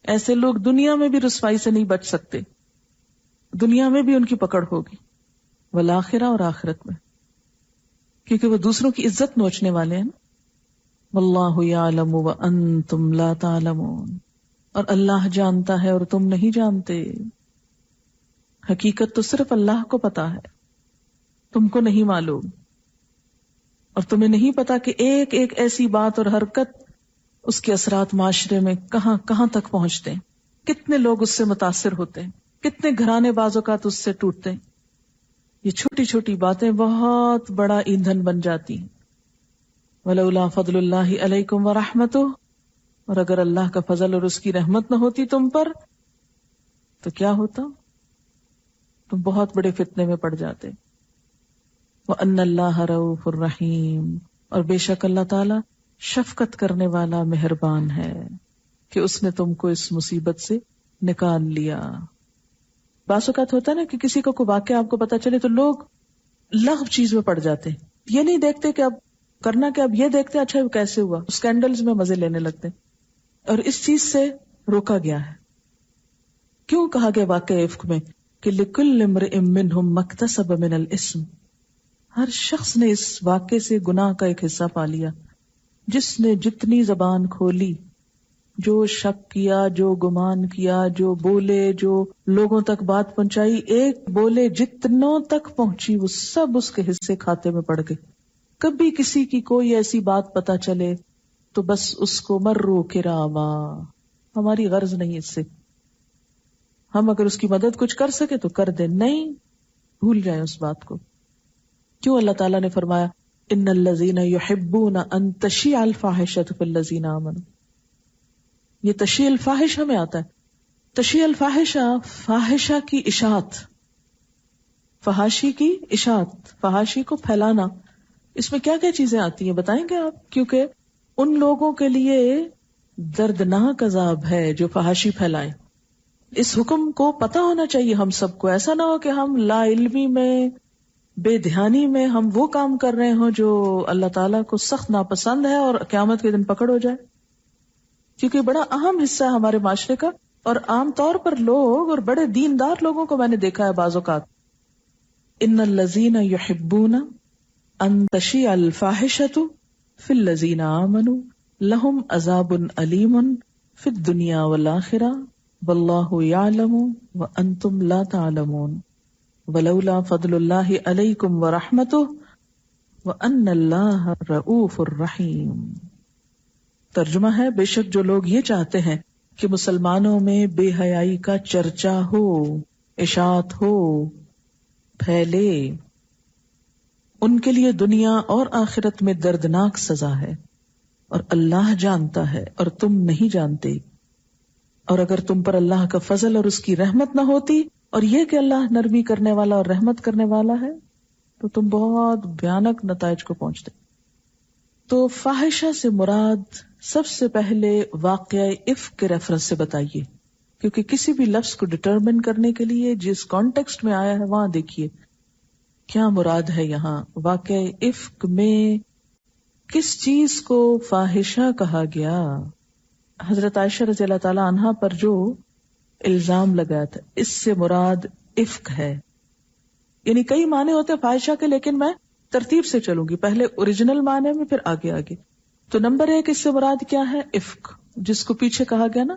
ایسے لوگ دنیا میں بھی رسوائی سے نہیں بچ سکتے، دنیا میں بھی ان کی پکڑ ہوگی، والآخرہ، اور آخرت میں، کیونکہ وہ دوسروں کی عزت نوچنے والے ہیں. واللہ یعلم وانتم لا تعلمون، اور اللہ جانتا ہے اور تم نہیں جانتے. حقیقت تو صرف اللہ کو پتا ہے، تم کو نہیں معلوم، اور تمہیں نہیں پتا کہ ایک ایک ایسی بات اور حرکت، اس کے اثرات معاشرے میں کہاں کہاں تک پہنچتے ہیں، کتنے لوگ اس سے متاثر ہوتے ہیں، کتنے گھرانے بعض اوقات اس سے ٹوٹتے ہیں. یہ چھوٹی چھوٹی باتیں بہت بڑا ایندھن بن جاتی ہیں. وَلَوْلَا فَضْلُ اللَّهِ عَلَيْكُمْ وَرَحْمَتُهُ، اور اگر اللہ کا فضل اور اس کی رحمت نہ ہوتی تم پر تو کیا ہوتا، تم بہت بڑے فتنے میں پڑ جاتے. وَأَنَّ اللَّهَ رَءُوفٌ رَحِيمٌ، اور بے شک اللہ تعالیٰ شفقت کرنے والا مہربان ہے کہ اس نے تم کو اس مصیبت سے نکال لیا. بعض اوقات ہوتا ہے نا کہ کسی کو کوئی واقعہ آپ کو پتا چلے تو لوگ لغو چیز میں پڑ جاتے ہیں, یہ نہیں دیکھتے کہ اب کرنا کہ اب یہ دیکھتے اچھا وہ کیسے ہوا, اسکینڈلز میں مزے لینے لگتے. اور اس چیز سے روکا گیا ہے. کیوں کہا گیا واقعہ افک میں کہ لِكُلِّ امْرِئٍ مِّنْهُمْ مَا اكْتَسَبَ مِنَ الْإِثْمِ, ہر شخص نے اس واقعے سے گناہ کا ایک حصہ پا لیا. جس نے جتنی زبان کھولی, جو شک کیا, جو گمان کیا, جو بولے, جو لوگوں تک بات پہنچائی, ایک بولے جتنوں تک پہنچی وہ سب اس کے حصے کھاتے میں پڑ گئے. کبھی کسی کی کوئی ایسی بات پتا چلے تو بس اس کو مرو کراما, ہماری غرض نہیں اس سے, ہم اگر اس کی مدد کچھ کر سکے تو کر دیں, نہیں بھول جائیں اس بات کو. کیوں اللہ تعالیٰ نے فرمایا ان الذین یحبون ان تشیع الفاحشۃ فی الذین آمنوا. یہ تشیع الفاحشہ میں آتا ہے. تشیع الفاحشہ فاحشہ کی اشاعت, فحاشی کی اشاعت, فحاشی کو پھیلانا. اس میں کیا کیا چیزیں آتی ہیں بتائیں گے آپ؟ کیونکہ ان لوگوں کے لیے دردناک عذاب ہے جو فحاشی پھیلائیں. اس حکم کو پتہ ہونا چاہیے ہم سب کو. ایسا نہ ہو کہ ہم لا علمی میں, بے دھیانی میں ہم وہ کام کر رہے ہوں جو اللہ تعالیٰ کو سخت ناپسند ہے اور قیامت کے دن پکڑ ہو جائے. کیونکہ بڑا اہم حصہ ہے ہمارے معاشرے کا, اور عام طور پر لوگ اور بڑے دیندار لوگوں کو میں نے دیکھا ہے بعض اوقات. ان الذین یحبون ان تشیع الفاحشۃ فی الذین آمنوا لہم عذاب علیم فی الدنیا والآخرہ واللہ یعلم وانتم لا تعلمون ولولا فضل اللہ علیکم ورحمتہ وان اللہ رؤوف الرحیم. ترجمہ ہے, بے شک جو لوگ یہ چاہتے ہیں کہ مسلمانوں میں بے حیائی کا چرچا ہو, اشاعت ہو, پھیلے, ان کے لیے دنیا اور آخرت میں دردناک سزا ہے, اور اللہ جانتا ہے اور تم نہیں جانتے. اور اگر تم پر اللہ کا فضل اور اس کی رحمت نہ ہوتی, اور یہ کہ اللہ نرمی کرنے والا اور رحمت کرنے والا ہے, تو تم بہت بھیانک نتائج کو پہنچتے. تو فاحشہ سے مراد سب سے پہلے واقعہ افک کے ریفرنس سے بتائیے, کیونکہ کسی بھی لفظ کو ڈٹرمن کرنے کے لیے جس کانٹیکسٹ میں آیا ہے وہاں دیکھیے کیا مراد ہے. یہاں واقعہ افک میں کس چیز کو فاحشہ کہا گیا؟ حضرت عائشہ رضی اللہ تعالی عنہا پر جو الزام لگایا تھا, اس سے مراد افک ہے. یعنی کئی معنی ہوتے ہیں فاحشہ کے, لیکن میں ترتیب سے چلوں گی, پہلے اوریجنل معنی میں پھر آگے آگے. تو نمبر 1 اس سے مراد کیا ہے؟ افک, جس کو پیچھے کہا گیا نا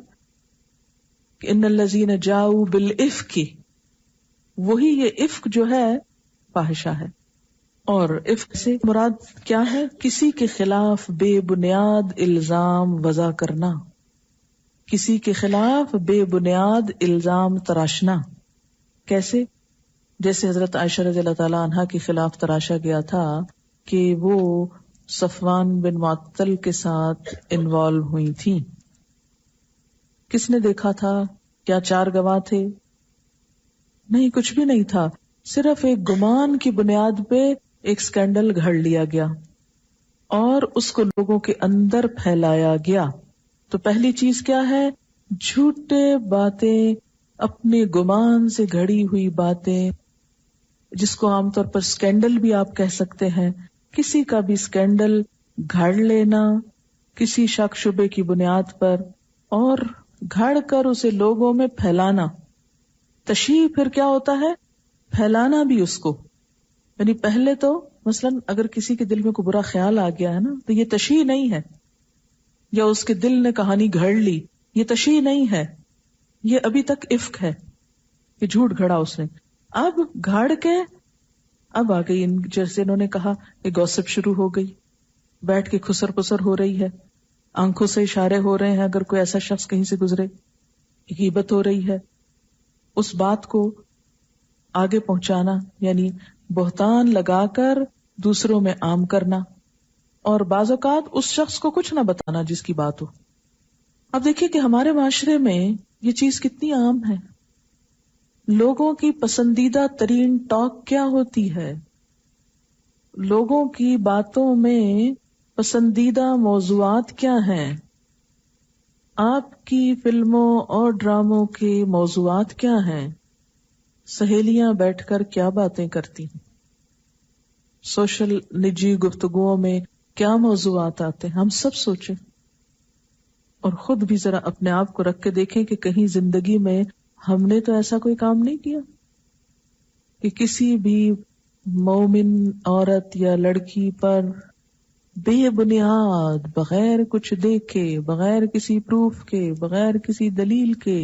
کہ ان الذین جاؤوا بالافک, وہی یہ افک جو ہے فاحشہ ہے. اور افک سے مراد کیا ہے؟ کسی کے خلاف بے بنیاد الزام وضع کرنا, کسی کے خلاف بے بنیاد الزام تراشنا. کیسے؟ جیسے حضرت عائشہ رضی اللہ تعالی عنہا کے خلاف تراشا گیا تھا کہ وہ صفوان بن معطل کے ساتھ انوالو ہوئی تھی. کس نے دیکھا تھا؟ کیا 4 گواہ تھے؟ نہیں, کچھ بھی نہیں تھا. صرف ایک گمان کی بنیاد پہ ایک سکینڈل گھڑ لیا گیا اور اس کو لوگوں کے اندر پھیلایا گیا. تو پہلی چیز کیا ہے؟ جھوٹے باتیں, اپنے گمان سے گھڑی ہوئی باتیں, جس کو عام طور پر سکینڈل بھی آپ کہہ سکتے ہیں. کسی کا بھی سکینڈل گھڑ لینا کسی شک شبے کی بنیاد پر, اور گھڑ کر اسے لوگوں میں پھیلانا. تشیع پھر کیا ہوتا ہے؟ پھیلانا بھی اس کو. یعنی پہلے تو مثلا اگر کسی کے دل میں کوئی برا خیال آ گیا ہے نا, تو یہ تشیع نہیں ہے, یا اس کے دل نے کہانی گھڑ لی, یہ تشیع نہیں ہے, یہ ابھی تک افک ہے, یہ جھوٹ گھڑا اس نے. اب گھڑ کے اب آ گئی, جیسے انہوں نے کہا کہ گوسپ شروع ہو گئی, بیٹھ کے خسر پسر ہو رہی ہے, آنکھوں سے اشارے ہو رہے ہیں, اگر کوئی ایسا شخص کہیں سے گزرے, غیبت ہو رہی ہے. اس بات کو آگے پہنچانا یعنی بہتان لگا کر دوسروں میں عام کرنا, اور بعض اوقات اس شخص کو کچھ نہ بتانا جس کی بات ہو. اب دیکھیے کہ ہمارے معاشرے میں یہ چیز کتنی عام ہے. لوگوں کی پسندیدہ ترین ٹاک کیا ہوتی ہے؟ لوگوں کی باتوں میں پسندیدہ موضوعات کیا ہیں؟ آپ کی فلموں اور ڈراموں کے موضوعات کیا ہیں؟ سہیلیاں بیٹھ کر کیا باتیں کرتی ہیں؟ سوشل نجی گفتگوؤں میں کیا موضوعات آتے ہیں؟ ہم سب سوچیں اور خود بھی ذرا اپنے آپ کو رکھ کے دیکھیں کہ کہیں زندگی میں ہم نے تو ایسا کوئی کام نہیں کیا کہ کسی بھی مومن عورت یا لڑکی پر بے بنیاد، بغیر کچھ دیکھے، بغیر کسی پروف کے، بغیر کسی دلیل کے،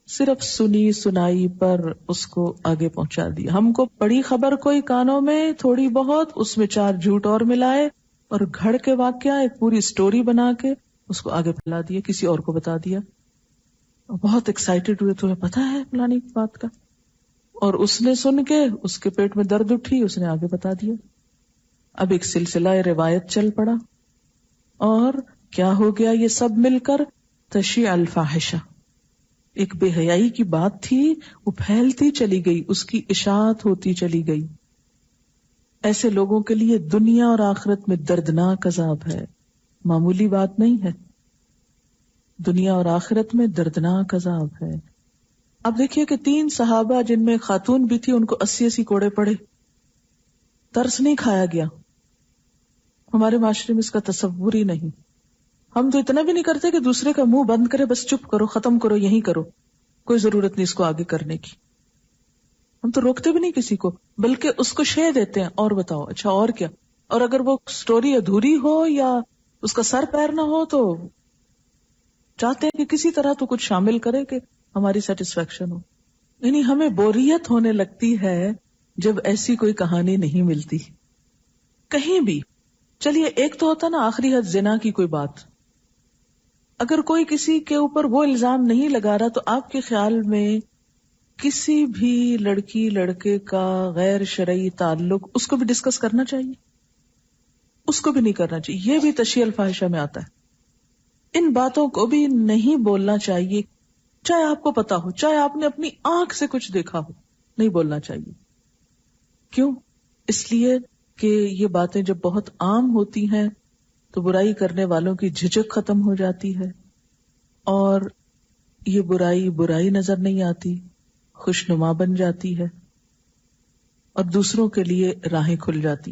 صرف سنی سنائی پر اس کو آگے پہنچا دیا. ہم کو پڑی خبر کوئی کانوں میں تھوڑی بہت، اس میں 4 جھوٹ اور ملائے اور گھڑ کے واقعہ ایک پوری سٹوری بنا کے اس کو آگے پھیلا دیا، کسی اور کو بتا دیا. بہت ایکسائٹیڈ ہوئے، تمہیں پتا ہے فلانی بات کا، اور اس نے سن کے اس کے پیٹ میں درد اٹھی، اس نے آگے بتا دیا. اب ایک سلسلہ روایت چل پڑا، اور کیا ہو گیا یہ سب مل کر؟ تشیع الفاحشہ. ایک بے حیائی کی بات تھی، وہ پھیلتی چلی گئی، اس کی اشاعت ہوتی چلی گئی. ایسے لوگوں کے لیے دنیا اور آخرت میں دردناک عذاب ہے، معمولی بات نہیں ہے. دنیا اور آخرت میں دردناک عذاب ہے. اب دیکھیے کہ 3 صحابہ جن میں خاتون بھی تھی، ان کو 80 کوڑے پڑے، ترس نہیں کھایا گیا. ہمارے معاشرے میں اس کا تصور ہی نہیں. ہم تو اتنا بھی نہیں کرتے کہ دوسرے کا منہ بند کرے، بس چپ کرو، ختم کرو، یہیں کرو، کوئی ضرورت نہیں اس کو آگے کرنے کی. ہم تو روکتے بھی نہیں کسی کو، بلکہ اس کو شے دیتے ہیں، اور بتاؤ اچھا اور کیا. اور اگر وہ سٹوری ادھوری ہو یا اس کا سر پیر نہ ہو تو چاہتے ہیں کہ کسی طرح تو کچھ شامل کرے کہ ہماری سیٹسفیکشن ہو. یعنی ہمیں بوریت ہونے لگتی ہے جب ایسی کوئی کہانی نہیں ملتی کہیں بھی. چلیے ایک تو ہوتا نا آخری حد زنا کی کوئی بات، اگر کوئی کسی کے اوپر وہ الزام نہیں لگا رہا تو آپ کے خیال میں کسی بھی لڑکی لڑکے کا غیر شرعی تعلق اس کو بھی ڈسکس کرنا چاہیے؟ اس کو بھی نہیں کرنا چاہیے. یہ بھی تشیع الفاحشہ میں آتا ہے. ان باتوں کو بھی نہیں بولنا چاہیے، چاہے آپ کو پتا ہو، چاہے آپ نے اپنی آنکھ سے کچھ دیکھا ہو، نہیں بولنا چاہیے. کیوں؟ اس لیے کہ یہ باتیں جب بہت عام ہوتی ہیں تو برائی کرنے والوں کی جھجک ختم ہو جاتی ہے، اور یہ برائی نظر نہیں آتی، خوشنما بن جاتی ہے، اور دوسروں کے لیے راہیں کھل جاتی.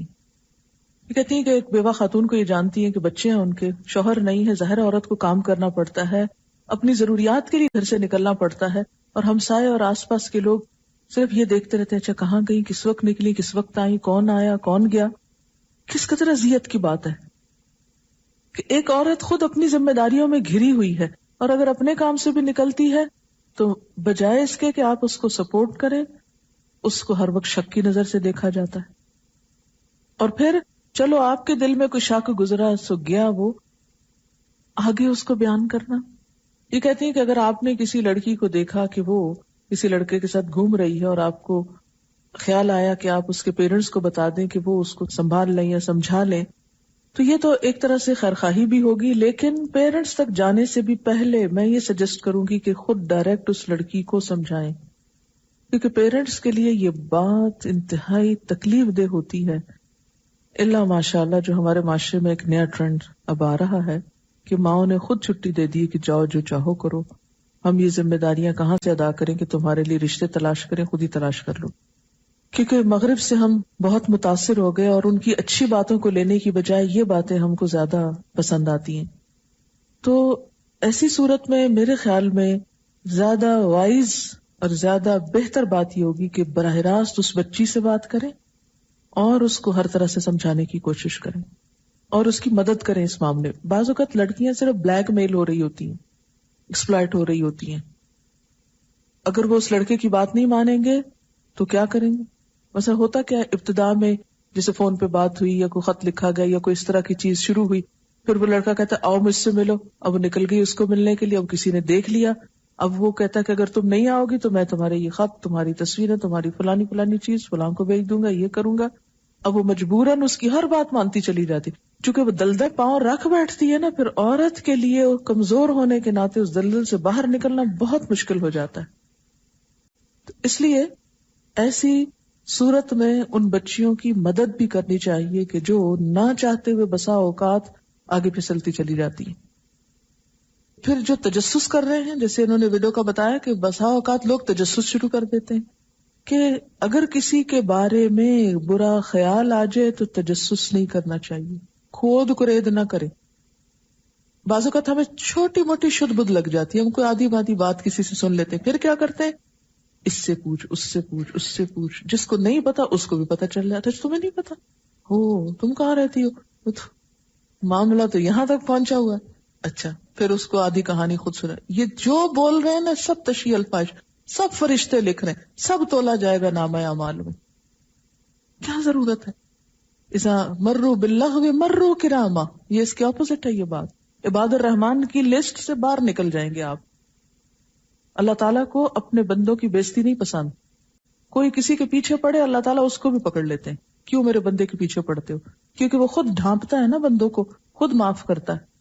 یہ کہتی ہیں کہ ایک بیوہ خاتون کو یہ جانتی ہے کہ بچے ہیں ان کے، شوہر نہیں ہے، ظاہر عورت کو کام کرنا پڑتا ہے، اپنی ضروریات کے لیے گھر سے نکلنا پڑتا ہے، اور ہمسائے اور آس پاس کے لوگ صرف یہ دیکھتے رہتے ہیں اچھا کہاں گئی، کس وقت نکلی، کس وقت آئی، کون آیا کون گیا. کس قدر اذیت کی بات ہے کہ ایک عورت خود اپنی ذمہ داریوں میں گھری ہوئی ہے، اور اگر اپنے کام سے بھی نکلتی ہے تو بجائے اس کے کہ آپ اس کو سپورٹ کریں، اس کو ہر وقت شک کی نظر سے دیکھا جاتا ہے. اور پھر چلو آپ کے دل میں کوئی شک گزرا سو گیا، وہ آگے اس کو بیان کرنا. یہ کہتی ہیں کہ اگر آپ نے کسی لڑکی کو دیکھا کہ وہ کسی لڑکے کے ساتھ گھوم رہی ہے اور آپ کو خیال آیا کہ آپ اس کے پیرنٹس کو بتا دیں کہ وہ اس کو سنبھال لیں یا سمجھا لیں، تو یہ تو ایک طرح سے خیرخواہی بھی ہوگی، لیکن پیرنٹس تک جانے سے بھی پہلے میں یہ سجیسٹ کروں گی کہ خود ڈائریکٹ اس لڑکی کو سمجھائیں، کیونکہ پیرنٹس کے لیے یہ بات انتہائی تکلیف دہ ہوتی ہے. اللہ ماشاءاللہ جو ہمارے معاشرے میں ایک نیا ٹرینڈ اب آ رہا ہے کہ ماؤں نے خود چھٹی دے دی کہ جاؤ جو چاہو کرو، ہم یہ ذمہ داریاں کہاں سے ادا کریں کہ تمہارے لیے رشتے تلاش کریں، خود ہی تلاش کر لو. کیونکہ مغرب سے ہم بہت متاثر ہو گئے اور ان کی اچھی باتوں کو لینے کی بجائے یہ باتیں ہم کو زیادہ پسند آتی ہیں. تو ایسی صورت میں میرے خیال میں زیادہ وائز اور زیادہ بہتر بات یہ ہوگی کہ براہ راست اس بچی سے بات کریں اور اس کو ہر طرح سے سمجھانے کی کوشش کریں اور اس کی مدد کریں اس معاملے. بعض اوقات لڑکیاں صرف بلیک میل ہو رہی ہوتی ہیں، ایکسپلائٹ ہو رہی ہوتی ہیں. اگر وہ اس لڑکے کی بات نہیں مانیں گے تو کیا کریں گے؟ مثلا ہوتا کیا ہے ابتدا میں جیسے فون پہ بات ہوئی یا کوئی خط لکھا گیا یا کوئی اس طرح کی چیز شروع ہوئی، پھر وہ لڑکا کہتا ہے آؤ مجھ سے ملو، اب وہ نکل گئی اس کو ملنے کے لیے، اب کسی نے دیکھ لیا، اب وہ کہتا ہے کہ اگر تم نہیں آؤ گی تو میں تمہارے یہ خط، تمہاری تصویریں، تمہاری فلانی چیز فلاں کو بھیج دوں گا، یہ کروں گا. اب وہ مجبوراً اس کی ہر بات مانتی چلی جاتی، چونکہ وہ دلدل پاؤں رکھ بیٹھتی ہے نا، پھر عورت کے لیے کمزور ہونے کے ناطے اس دلدل سے باہر نکلنا بہت مشکل ہو جاتا ہے. تو اس لیے ایسی صورت میں ان بچیوں کی مدد بھی کرنی چاہیے کہ جو نہ چاہتے ہوئے بسا اوقات آگے پھسلتی چلی جاتی ہیں. پھر جو تجسس کر رہے ہیں، جیسے انہوں نے ویڈیو کا بتایا کہ بسا اوقات لوگ تجسس شروع کر دیتے ہیں کہ اگر کسی کے بارے میں برا خیال آ جائے تو تجسس نہیں کرنا چاہیے، کھود کرید نہ کرے. بعض اوقات ہمیں چھوٹی موٹی شد بدھ لگ جاتی ہے، ہم کوئی آدھی بادی بات کسی سے سن لیتے ہیں، پھر کیا کرتے ہیں، اس سے پوچھ، اس سے پوچھ، اس سے پوچھ، جس کو نہیں پتا اس کو بھی پتا چل جاتا ہے. تمہیں نہیں پتا ہو، تم کہاں رہتی ہو، معاملہ تو یہاں تک پہنچا ہوا ہے. اچھا، پھر اس کو آدھی کہانی خود سنا. یہ جو بول رہے ہیں نا سب تشیع الفاظ، سب فرشتے لکھ رہے ہیں، سب تولا جائے گا نامہ اعمال میں. کیا ضرورت ہے؟ اذا مروا باللغو مروا کراما، یہ اس کے اپوزٹ ہے. یہ بات عباد الرحمان کی لسٹ سے باہر نکل جائیں گے آپ. اللہ تعالیٰ کو اپنے بندوں کی بےزتی نہیں پسند. کوئی کسی کے پیچھے پڑے اللہ تعالیٰ اس کو بھی پکڑ لیتے ہیں. کیوں میرے بندے کے پیچھے پڑتے ہو؟ کیونکہ وہ خود ڈھانپتا ہے نا بندوں کو، خود معاف کرتا ہے.